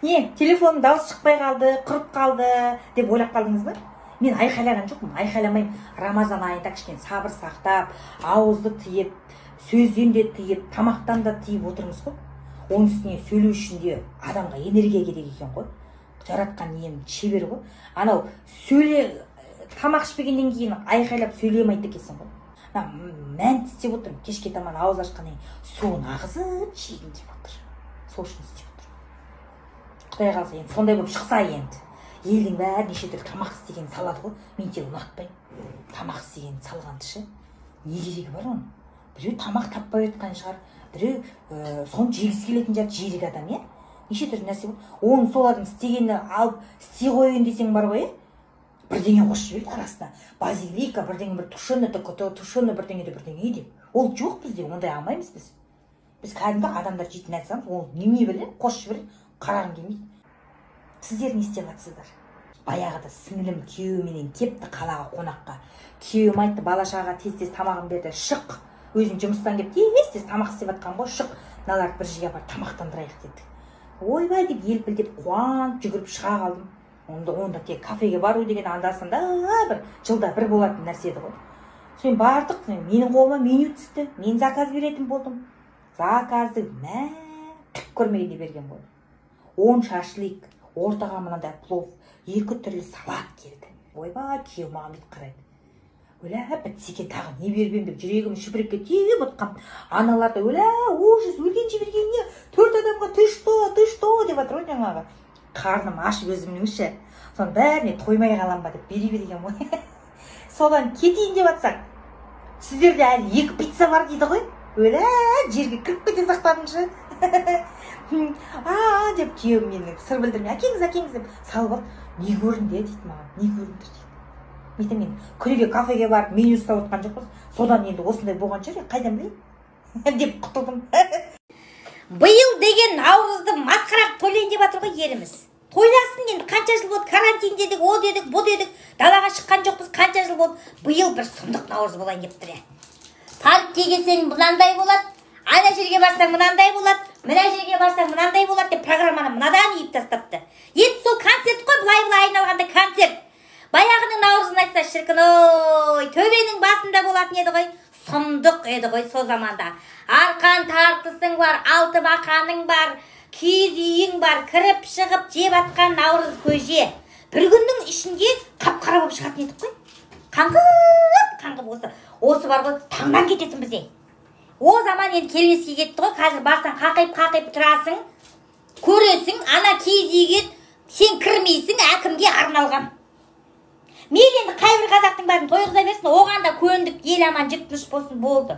Не, телефонның дауысы шықпай қалды, құрып қалды деп ойлап қалдыңыз ба? Мен айқайлаған жоқпын, айқайламаймын. Рамазан айында кішкене сабыр сақтап, ауызды тыйып, сөзден де тыйып, тамақтан да тыйып отырмыз ғой. Оның үстіне сөйлеу үшін де адамға энергия керек екен ғой. Жаратқан ием шебер ғой. Анау тамақ ішпегеннен кейін айқайлап сөйлемейді екенсің ғой. Мән істеп отырмын, кешке таман ауыз ашқаннан суын ағызып жеймін деп отыр. Сол үшін істеп отыр. Құдай қаласа енді сондай болып шықса енді. Елдің бәрі неше түрлі тамақ істеген салады ғой. Мен тек ұнатпаймын. Тамақ істеген салғанды ше. Не керегі бар оның? Біреу тамақ таппай жатқан шығар. Біреу соны жегісі келетін шығар, жүйрік адам, иә? Неше түрлі нәрсе бар. Оны солардың істегенін алып істей қояйын десең бар ғой, бірдеңе қосып жіберді арасына. Базилика, бірдеңе бір тушеный бірдеңе деп. Ол жоқ бізде, ондай алмаймыз біз. Біз кәдімгі адамдар жейтін нәрсе, ол неме біле, қосып жібереді, қарағым келмейді. Сіздер не істеп жатсыздар? Баяғыда сіңілім күйеуіменен кепті қалаға қонаққа. Күйеуім айтты, бала-шағаға тез-тез тамағын берді, шық. Өзім жұмыстан келіп, тез-тез тамақ істеп жатқан ғой, шық. Мыналарды бір жерге апарып тамақтандырайық деді. Ойбай деп елпілдеп қуанып жүгіріп шыға қалдым. Онда тек кафеге бару деген анда-санда бір жылда бір болатын нәрсе еді ғой. Соны бардық, менің қолыма меню түсті. Мен заказ беретін болдым. Заказды түк көрмегенде берген болдым. 10 шашлик, ортаға мынандай плов, 2 түрлі салат келді. Ойбай, күйеуім маған бүйтіп қарайды. Өлә, бітсе екен тағы не бербеймін деп жүрегім шүпірекке тиіп отқам. Аналарды өлә, ужас, өлген жібергеніне 4 адамға ты что деп жатыр ғой жаңағы. Қарным ашып өзімніңше. Соның бәріне тоймай қалам ба деп бере-берген ғой. Содан кетейін деп жатсақ, сіздерде әлі 2 пицца бар дейді ғой. Өлә, жерге кіріп кете сақтадымшы. Деп күйеуім мені сыр білдірмей, әкеңіз деп салып алып, не көрінді дейді маған, не көрінді дейді. Мен күніге кафеге барып меню ұстап отқан жоқпыз. Содан енді осындай болған шығар, қайдан білейін деп құтылдым. Биыл деген наурызды масқара тойлайын деп жатыр ғой еліміз. Тойласын енді, қанша жыл болды, карантин дедік, о дедік, бұ дедік, далаға шыққан жоқпыз, қанша жыл болды. Биыл бір сұмдық наурыз болайын деп тұр. Танк тегесең мынандай болады, ана жерге барсаң мынандай болады, мына жерге барсаң мынандай болады деп программаны мынадан үйіп тастапты. Енді сол концерт қой, былай айналғанда концерт. Баяғының наурызын айтса шіркін, ой, төбенің басында болатын еді ғой, сұмдық еді ғой сол заманда. Арқан тартысың бар, алты бақаның бар, киіз үйің бар, кіріп шығып жеп атқан наурыз көже. Бір күннің ішінде қап-қара болып шығатын едік қой. Қаңғып осы бар ғой, таңнан кететін бізде. О заман енді келмеске кетті ғой, қазір барсаң қақиып тұрасың, көресің, ана киіз үйге сен кірмейсің, әкімге арналған. Мейлі енді қай бір қазақтың бәрін тойғыза берсін, оған да көндік, ел аман жұрт тыныш болсын, болды.